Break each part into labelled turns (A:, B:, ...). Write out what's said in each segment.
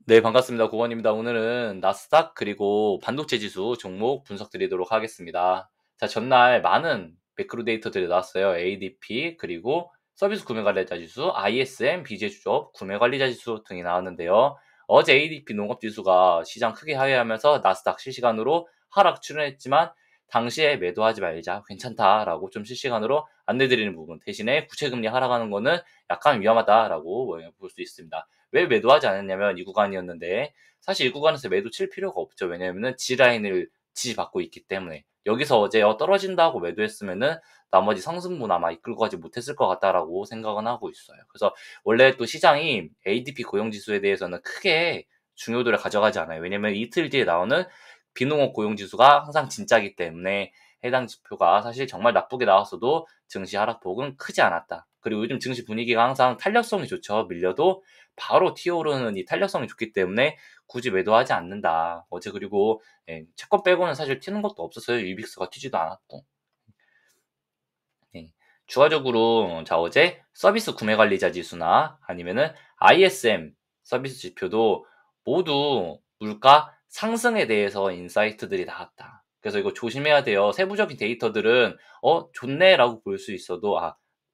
A: 네, 반갑습니다. 고건입니다. 오늘은 나스닥 그리고 반도체 지수 종목 분석 드리도록 하겠습니다. 자, 전날 많은 매크로 데이터들이 나왔어요. ADP 그리고 서비스 구매 관리자 지수, ISM, BJ 주업 구매 관리자 지수 등이 나왔는데요. 어제 ADP 농업 지수가 시장 크게 하회하면서 나스닥 실시간으로 하락 출현했지만 당시에 매도하지 말자, 괜찮다라고 좀 실시간으로 안내드리는 부분 대신에 구체금리 하락하는 거는 약간 위험하다라고 볼 수 있습니다. 왜 매도하지 않았냐면 이 구간이었는데 사실 이 구간에서 매도 칠 필요가 없죠. 왜냐면은 G라인을 지지받고 있기 때문에. 여기서 어제 떨어진다고 매도했으면은 나머지 상승분 아마 이끌고 가지 못했을 것 같다라고 생각은 하고 있어요. 그래서 원래 또 시장이 ADP 고용지수에 대해서는 크게 중요도를 가져가지 않아요. 왜냐면 이틀 뒤에 나오는 비농업 고용지수가 항상 진짜기 때문에 해당 지표가 사실 정말 나쁘게 나왔어도 증시 하락폭은 크지 않았다. 그리고 요즘 증시 분위기가 항상 탄력성이 좋죠. 밀려도 바로 튀어오르는 이 탄력성이 좋기 때문에 굳이 매도하지 않는다. 어제 그리고 채권 빼고는 사실 튀는 것도 없었어요. 유비익스가 튀지도 않았고. 예. 추가적으로 자 어제 서비스 구매 관리자 지수나 아니면은 ISM 서비스 지표도 모두 물가 상승에 대해서 인사이트들이 나왔다. 그래서 이거 조심해야 돼요. 세부적인 데이터들은 좋네라고 볼 수 있어도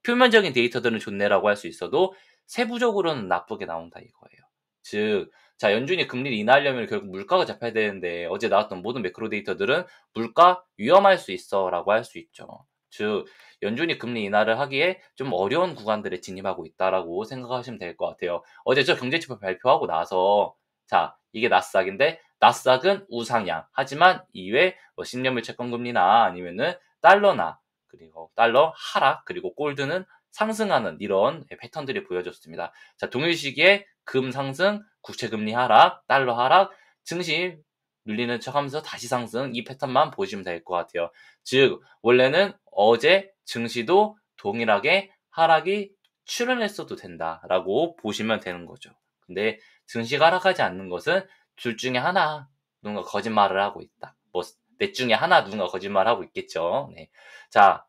A: 표면적인 데이터들은 좋네라고 할 수 있어도 세부적으로는 나쁘게 나온다 이거예요. 즉, 자 연준이 금리를 인하하려면 결국 물가가 잡혀야 되는데 어제 나왔던 모든 매크로 데이터들은 물가 위험할 수 있어라고 할 수 있죠. 즉 연준이 금리 인하를 하기에 좀 어려운 구간들에 진입하고 있다라고 생각하시면 될 것 같아요. 어제 저 경제지표 발표하고 나서 자 이게 나스닥인데 나스닥은 우상향. 하지만 이외 10년물 채권금리나 아니면은 달러나 그리고 달러 하락 그리고 골드는 상승하는 이런 패턴들이 보여졌습니다. 자 동일 시기에 금 상승, 국채금리 하락, 달러 하락, 증시 눌리는 척하면서 다시 상승 이 패턴만 보시면 될 것 같아요. 즉 원래는 어제 증시도 동일하게 하락이 출현했어도 된다라고 보시면 되는 거죠. 근데 증시가 하락하지 않는 것은 둘 중에 하나 누군가 거짓말을 하고 있다. 뭐 넷 중에 하나 누군가 거짓말을 하고 있겠죠. 네. 자,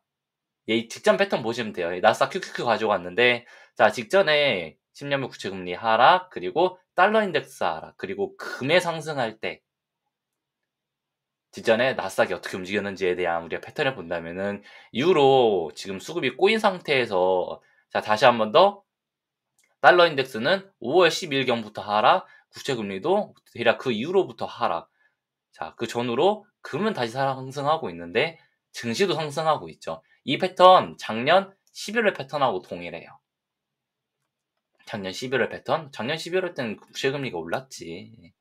A: 이 직전 패턴 보시면 돼요. 나스닥 QQQ 가져갔는데 자 직전에 10년물 국채금리 하락 그리고 달러 인덱스 하락 그리고 금에 상승할 때 직전에 나스닥이 어떻게 움직였는지에 대한 우리가 패턴을 본다면은 이후로 지금 수급이 꼬인 상태에서 자 다시 한번 더 달러 인덱스는 5월 10일경부터 하락, 국채금리도 대략 그 이후로부터 하락. 자, 그 전후로 금은 다시 상승하고 있는데 증시도 상승하고 있죠. 이 패턴 작년 11월 패턴하고 동일해요. 작년 11월 패턴? 작년 11월 때는 국채금리가 올랐지.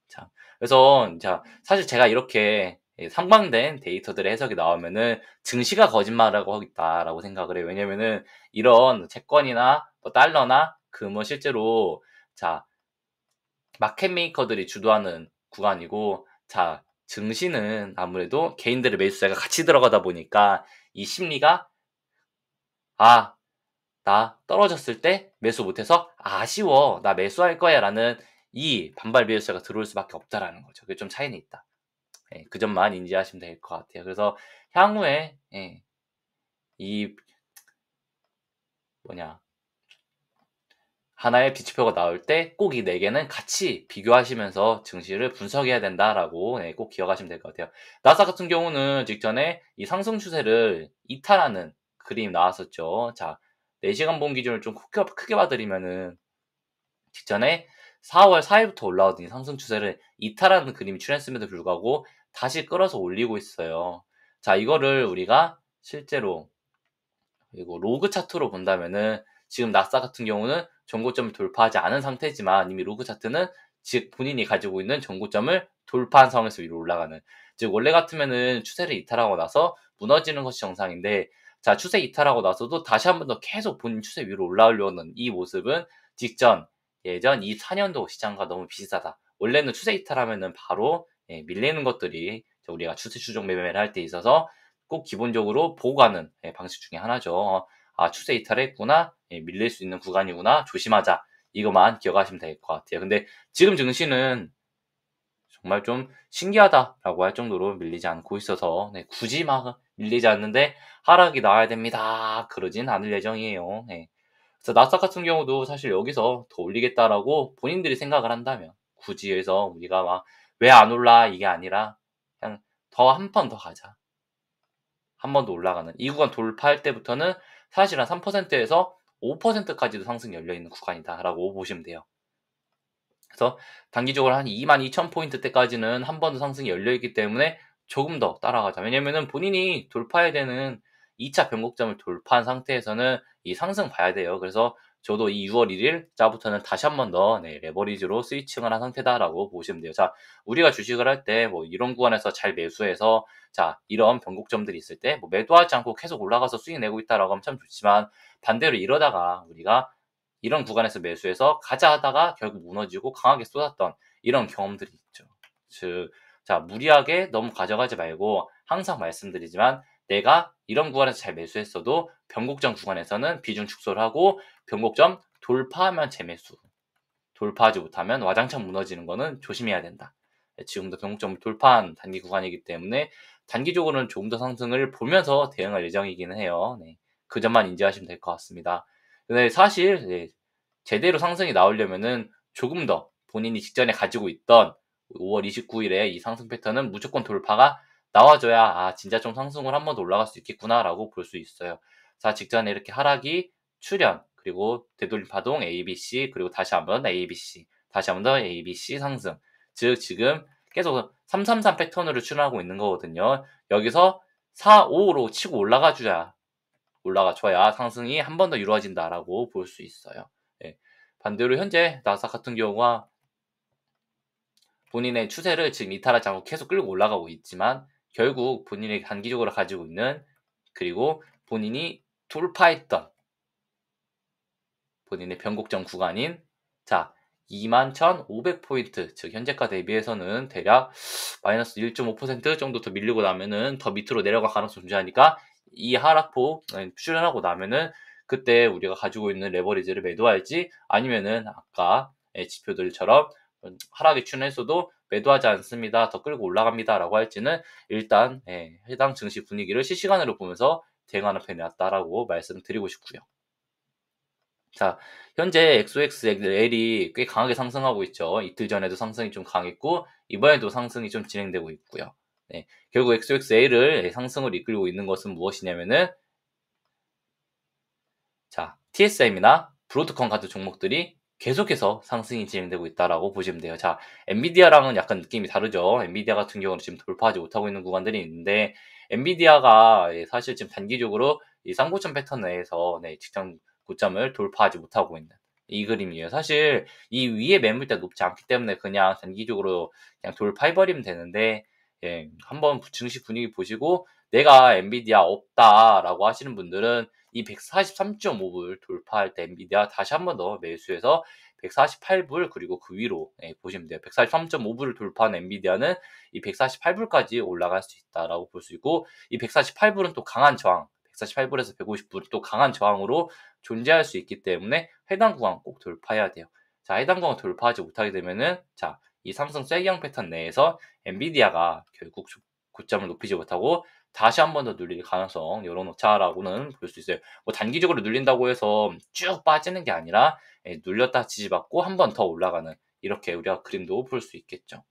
A: 자, 그래서 자 사실 제가 이렇게 상반된 데이터들의 해석이 나오면은 증시가 거짓말하고 하고 있다라고 생각을 해요. 왜냐면은 이런 채권이나 뭐 달러나 금은 실제로 자 마켓 메이커들이 주도하는 구간이고 자 증시는 아무래도 개인들의 매수세가 같이 들어가다 보니까 이 심리가 나 떨어졌을 때 매수 못해서 아쉬워 나 매수할 거야라는 이 반발 매수세가 들어올 수밖에 없다라는 거죠. 그게 좀 차이는 있다. 그 점만 인지하시면 될 것 같아요. 그래서 향후에 이 뭐냐 하나의 비치표가 나올 때 꼭 이 네 개는 같이 비교하시면서 증시를 분석해야 된다라고 꼭 기억하시면 될 것 같아요. 나스닥 같은 경우는 직전에 이 상승 추세를 이탈하는 그림 나왔었죠. 자, 4시간 본 기준을 좀 크게 봐드리면은 직전에 4월 4일부터 올라오던 이 상승 추세를 이탈하는 그림이 출현했음에도 불구하고 다시 끌어서 올리고 있어요. 자, 이거를 우리가 실제로 그리고 로그 차트로 본다면은 지금 나스닥 같은 경우는 전고점을 돌파하지 않은 상태지만 이미 로그 차트는 즉 본인이 가지고 있는 전고점을 돌파한 상황에서 위로 올라가는 즉 원래 같으면은 추세를 이탈하고 나서 무너지는 것이 정상인데 자 추세 이탈하고 나서도 다시 한 번 더 계속 본인 추세 위로 올라오려는 이 모습은 직전 예전 24년도 시장과 너무 비슷하다. 원래는 추세 이탈하면은 바로 밀리는 것들이 우리가 추세 추종 매매를 할 때 있어서 꼭 기본적으로 보고 가는 방식 중에 하나죠. 추세 이탈했구나. 밀릴 수 있는 구간이구나. 조심하자. 이것만 기억하시면 될 것 같아요. 근데 지금 증시는 정말 좀 신기하다라고 할 정도로 밀리지 않고 있어서 굳이 막 밀리지 않는데 하락이 나와야 됩니다. 그러진 않을 예정이에요. 그래서 나스닥 같은 경우도 사실 여기서 더 올리겠다라고 본인들이 생각을 한다면 굳이 해서 우리가 막 "왜 안 올라?" 이게 아니라 그냥 더 한 번 더 가자. 한 번 더 올라가는 이 구간 돌파할 때부터는 사실 한 3%에서 5%까지도 상승이 열려 있는 구간이다라고 보시면 돼요. 그래서 단기적으로 한 22,000 포인트 때까지는 한 번 더 상승이 열려 있기 때문에 조금 더 따라가자. 왜냐면은 본인이 돌파해야 되는 2차 변곡점을 돌파한 상태에서는 이 상승 봐야 돼요. 그래서 저도 이 6월 1일 자부터는 다시 한 번 더 레버리지로 스위칭을 한 상태다라고 보시면 돼요. 자, 우리가 주식을 할 때 뭐 이런 구간에서 잘 매수해서 자, 이런 변곡점들이 있을 때 뭐 매도하지 않고 계속 올라가서 수익 내고 있다라고 하면 참 좋지만 반대로 이러다가 우리가 이런 구간에서 매수해서 가자 하다가 결국 무너지고 강하게 쏟았던 이런 경험들이 있죠. 즉, 자, 무리하게 너무 가져가지 말고 항상 말씀드리지만 내가 이런 구간에서 잘 매수했어도 변곡점 구간에서는 비중 축소를 하고 변곡점 돌파하면 재매수, 돌파하지 못하면 와장창 무너지는 거는 조심해야 된다. 지금도 변곡점을 돌파한 단기 구간이기 때문에 단기적으로는 조금 더 상승을 보면서 대응할 예정이기는 해요. 네. 그 점만 인지하시면 될 것 같습니다. 근데 사실 제대로 상승이 나오려면은 조금 더 본인이 직전에 가지고 있던 5월 29일에 이 상승 패턴은 무조건 돌파가 나와줘야 아 진짜 좀 상승을 한 번 더 올라갈 수 있겠구나라고 볼 수 있어요. 자, 직전에 이렇게 하락이 출현 그리고 되돌림 파동 ABC 그리고 다시 한번 ABC 다시 한번 더 ABC 상승. 즉 지금 계속 333 패턴으로 출현하고 있는 거거든요. 여기서 4, 5로 치고 올라가 줘야 상승이 한 번 더 이루어진다라고 볼 수 있어요. 예. 반대로 현재 나스닥 같은 경우가 본인의 추세를 지금 이탈하지 않고 계속 끌고 올라가고 있지만 결국 본인이 단기적으로 가지고 있는 그리고 본인이 돌파했던 본인의 변곡점 구간인 자 21,500포인트 즉 현재가 대비해서는 대략 마이너스 1.5% 정도 더 밀리고 나면은 더 밑으로 내려갈 가능성이 존재하니까 이 하락폭 출현하고 나면은 그때 우리가 가지고 있는 레버리지를 매도할지 아니면은 아까 지표들처럼 하락이 출현했어도 매도하지 않습니다. 더 끌고 올라갑니다라고 할지는 일단 해당 증시 분위기를 실시간으로 보면서 대응하는 편이 낫다라고 말씀드리고 싶고요. 자, 현재 XOXL이 꽤 강하게 상승하고 있죠. 이틀 전에도 상승이 좀 강했고 이번에도 상승이 좀 진행되고 있고요. 네, 결국 XOXL을 상승을 이끌고 있는 것은 무엇이냐면은 자, TSM이나 브로드컴 같은 종목들이 계속해서 상승이 진행되고 있다라고 보시면 돼요. 자, 엔비디아랑은 약간 느낌이 다르죠. 엔비디아 같은 경우는 지금 돌파하지 못하고 있는 구간들이 있는데 엔비디아가 사실 지금 단기적으로 이 쌍고점 패턴 내에서 직전 고점을 돌파하지 못하고 있는 이 그림이에요. 사실 이 위에 매물대 높지 않기 때문에 그냥 단기적으로 그냥 돌파해버리면 되는데 한번 증시 분위기 보시고 내가 엔비디아 없다라고 하시는 분들은 이 143.5불 돌파할 때 엔비디아 다시 한 번 더 매수해서 148불 그리고 그 위로 보시면 돼요. 143.5불을 돌파한 엔비디아는 이 148불까지 올라갈 수 있다라고 볼 수 있고 이 148불은 또 강한 저항 148불에서 150불 또 강한 저항으로 존재할 수 있기 때문에 해당 구간 꼭 돌파해야 돼요. 자, 해당 구간 돌파하지 못하게 되면은 자, 이 삼성 쐐기형 패턴 내에서 엔비디아가 결국 고점을 높이지 못하고 다시 한 번 더 눌릴 가능성 열어놓자라고는 볼 수 있어요. 뭐 단기적으로 눌린다고 해서 쭉 빠지는 게 아니라 눌렸다 지지받고 한 번 더 올라가는 이렇게 우리가 그림도 볼 수 있겠죠.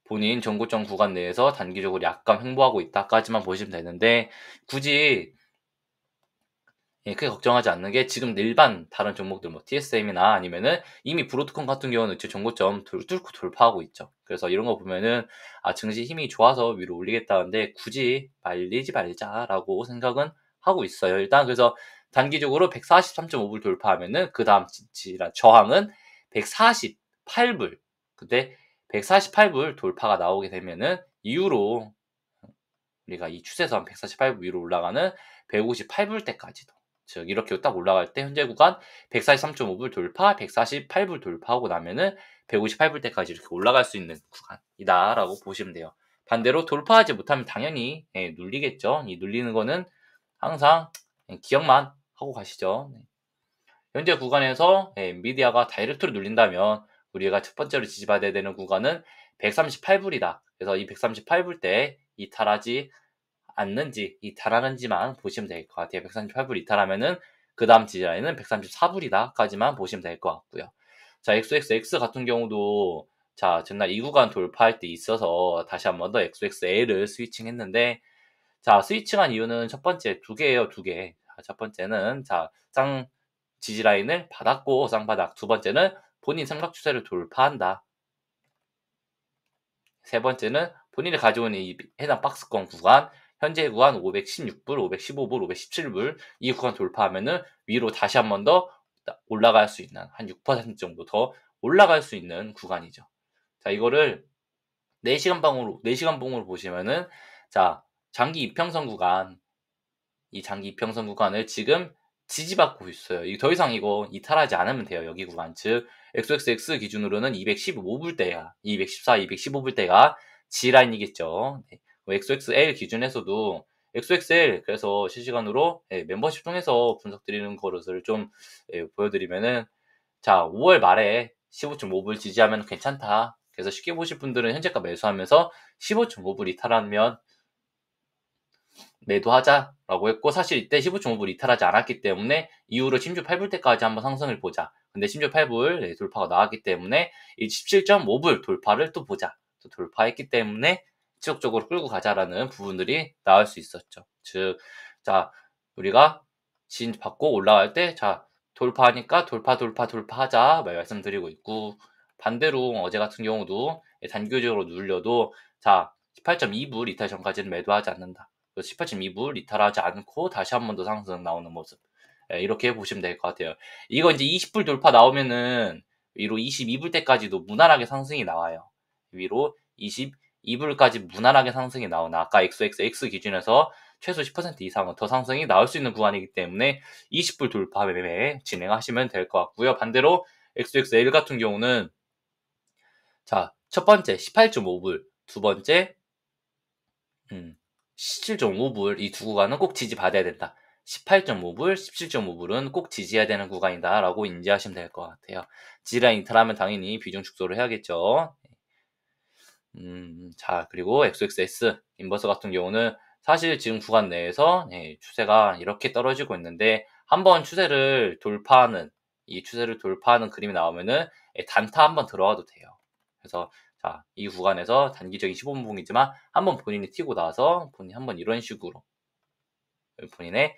A: 본인 정고점 구간 내에서 단기적으로 약간 횡보하고 있다까지만 보시면 되는데 굳이 크게 걱정하지 않는 게 지금 일반 다른 종목들 뭐 TSM이나 아니면은 이미 브로드컴 같은 경우는 지금 정고점 뚫고 돌파하고 있죠. 그래서 이런 거 보면은 아 증시 힘이 좋아서 위로 올리겠다는데 굳이 말리지 말자라고 생각은 하고 있어요. 일단 그래서 단기적으로 143.5불 돌파하면은 그다음 지지라 저항은 148불. 근데 148불 돌파가 나오게 되면은 이후로 우리가 이 추세선 148불 위로 올라가는 158불 때까지도 즉 이렇게 딱 올라갈 때 현재 구간 143.5불 돌파, 148불 돌파하고 나면은 158불 때까지 이렇게 올라갈 수 있는 구간이다라고 보시면 돼요. 반대로 돌파하지 못하면 당연히 눌리겠죠. 이 눌리는 거는 항상 기억만 하고 가시죠. 현재 구간에서 엔비디아가 다이렉트로 눌린다면 우리가 첫 번째로 지지받아야 되는 구간은 138불이다. 그래서 이 138불 때 이탈하지 않는지 이탈하는지만 보시면 될 것 같아요. 138불 이탈하면은 그 다음 지지라인은 134불이다까지만 보시면 될 것 같고요. 자, XXX 같은 경우도 자, 전날 이 구간 돌파할 때 있어서 다시 한 번 더 XXL을 스위칭했는데 자, 스위칭한 이유는 첫 번째 두 개예요, 두 개. 자, 첫 번째는 자, 쌍 지지 라인을 받았고 쌍바닥. 두 번째는 본인 삼각 추세를 돌파한다. 세 번째는 본인이 가져온 이 해당 박스권 구간, 현재 구간 516불, 515불, 517불 이 구간 돌파하면은 위로 다시 한 번 더 올라갈 수 있는 한 6% 정도 더 올라갈 수 있는 구간이죠. 자, 이거를 4시간 봉으로 보시면은 자, 장기 이평선 구간, 이 장기 이평선 구간을 지금 지지받고 있어요. 더 이상 이거 이탈하지 않으면 돼요. 여기 구간. 즉, XXX 기준으로는 215불대야. 214, 215불대가 G라인이겠죠. 네. XXL 기준에서도 XXL 그래서 실시간으로 멤버십 통해서 분석드리는 거를 좀 보여드리면은 자, 5월 말에 15.5불 지지하면 괜찮다. 그래서 쉽게 보실 분들은 현재가 매수하면서 15.5불 이탈하면 매도하자라고 했고 사실 이때 15.5불 이탈하지 않았기 때문에 이후로 심지어 8불 때까지 한번 상승을 보자. 근데 심지어 8불 돌파가 나왔기 때문에 이 17.5불 돌파를 또 보자. 또 돌파했기 때문에 지속적으로 끌고 가자라는 부분들이 나올 수 있었죠. 즉, 자, 우리가 지진 받고 올라갈 때, 자, 돌파하니까 돌파하자 말씀드리고 있고, 반대로 어제 같은 경우도 단기적으로 눌려도, 자, 18.2불 이탈 전까지는 매도하지 않는다. 18.2불 이탈하지 않고 다시 한 번 더 상승 나오는 모습. 이렇게 보시면 될 것 같아요. 이거 이제 20불 돌파 나오면은 위로 22불 때까지도 무난하게 상승이 나와요. 위로 22불까지 무난하게 상승이 나오나 아까 XXX 기준에서 최소 10% 이상은 더 상승이 나올 수 있는 구간이기 때문에 20불 돌파 매매 진행하시면 될 것 같고요. 반대로 XXL 같은 경우는 자, 첫 번째 18.5불, 두 번째 17.5불 이 두 구간은 꼭 지지받아야 된다. 18.5불, 17.5불은 꼭 지지해야 되는 구간이다 라고 인지하시면 될 것 같아요. 지지라인 이탈하면 당연히 비중 축소를 해야겠죠. 자, 그리고 XXS 인버스 같은 경우는 사실 지금 구간 내에서 추세가 이렇게 떨어지고 있는데 한번 추세를 돌파하는 이 추세를 돌파하는 그림이 나오면은 단타 한번 들어가도 돼요. 그래서 자, 이 구간에서 단기적인 15분봉이지만 한번 본인이 튀고 나서 본인이 한번 이런 식으로 본인의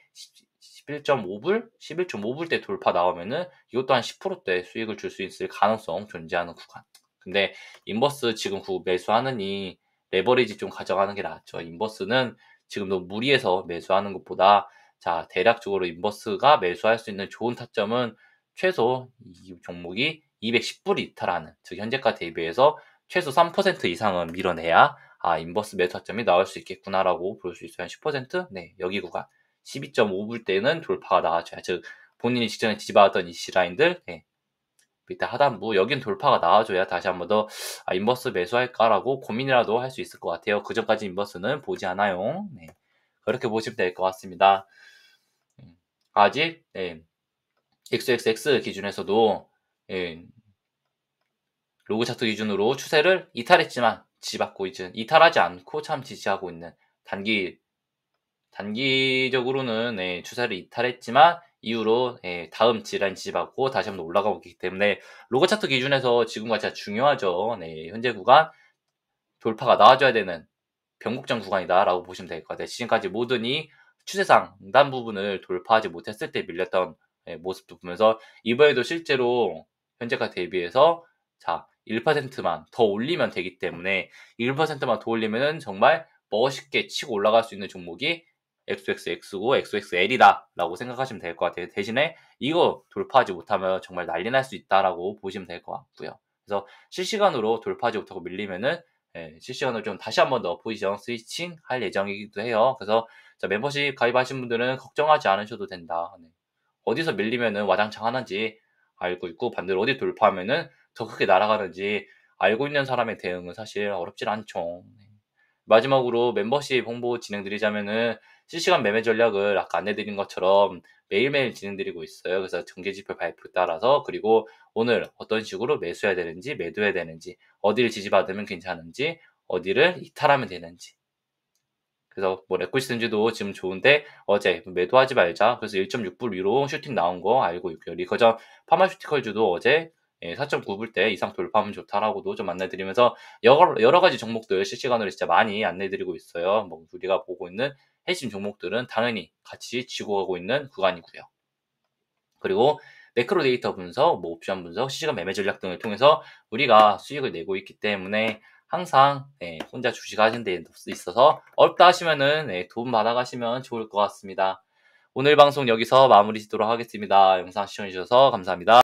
A: 11.5불, 11.5불 대 돌파 나오면은 이것도 한 10%대 수익을 줄 수 있을 가능성 존재하는 구간. 근데 인버스 지금 매수하느니 레버리지 좀 가져가는 게 낫죠. 인버스는 지금 너무 무리해서 매수하는 것보다 자, 대략적으로 인버스가 매수할 수 있는 좋은 타점은 최소 이 종목이 210불 이탈하는, 즉 현재가 대비해서 최소 3% 이상은 밀어내야 아, 인버스 매수 타점이 나올 수 있겠구나라고 볼 수 있어요. 한 10%? 네, 여기 구간. 12.5불 때는 돌파가 나와줘야, 즉 본인이 직전에 지지받았던 이 C라인들 밑에 하단부 여긴 돌파가 나와줘야 다시 한번 더 인버스 매수할까라고 고민이라도 할 수 있을 것 같아요. 그 전까지 인버스는 보지 않아요. 네. 그렇게 보시면 될 것 같습니다. 아직 XXX 기준에서도 로그 차트 기준으로 추세를 이탈했지만 지지받고 있는, 이탈하지 않고 참 지지하고 있는 단기적으로는 추세를 이탈했지만 이후로 다음 지지라인 지지받고 다시 한번 올라가고 있기 때문에 로그 차트 기준에서 지금과 진짜 중요하죠. 현재 구간 돌파가 나와줘야 되는 변곡점 구간이다라고 보시면 될 것 같아요. 지금까지 모든 이 추세상 단 부분을 돌파하지 못했을 때 밀렸던 모습도 보면서 이번에도 실제로 현재가 대비해서 자 1%만 더 올리면 되기 때문에 1%만 더 올리면은 정말 멋있게 치고 올라갈 수 있는 종목이 XXX고 XXL이다 라고 생각하시면 될 것 같아요. 대신에 이거 돌파하지 못하면 정말 난리 날 수 있다라고 보시면 될 것 같고요. 그래서 실시간으로 돌파하지 못하고 밀리면은 실시간으로 좀 다시 한번 더 포지션 스위칭 할 예정이기도 해요. 그래서 자, 멤버십 가입하신 분들은 걱정하지 않으셔도 된다. 어디서 밀리면은 와장창 하는지 알고 있고 반대로 어디 돌파하면은 더 크게 날아가는지 알고 있는 사람의 대응은 사실 어렵진 않죠. 마지막으로 멤버십 홍보 진행드리자면은 실시간 매매 전략을 아까 안내드린 것처럼 매일매일 진행드리고 있어요. 그래서 정기지표 발표에 따라서 그리고 오늘 어떤 식으로 매수해야 되는지 매도해야 되는지 어디를 지지받으면 괜찮은지 어디를 이탈하면 되는지 그래서 뭐 레코시든지도 지금 좋은데 어제 매도하지 말자 그래서 1.6불 위로 슈팅 나온 거 알고 있고요. 리커전 파마슈티컬주도 어제 4.9불대 이상 돌파하면 좋다라고도 좀 안내드리면서 여러 가지 종목들 실시간으로 진짜 많이 안내드리고 있어요. 뭐 우리가 보고 있는 핵심 종목들은 당연히 같이 지고 가고 있는 구간이고요. 그리고 매크로 데이터 분석, 뭐 옵션 분석, 실시간 매매 전략 등을 통해서 우리가 수익을 내고 있기 때문에 항상 혼자 주식하시는 데 있어서 어렵다 하시면은 도움 받아가시면 좋을 것 같습니다. 오늘 방송 여기서 마무리 짓도록 하겠습니다. 영상 시청해주셔서 감사합니다.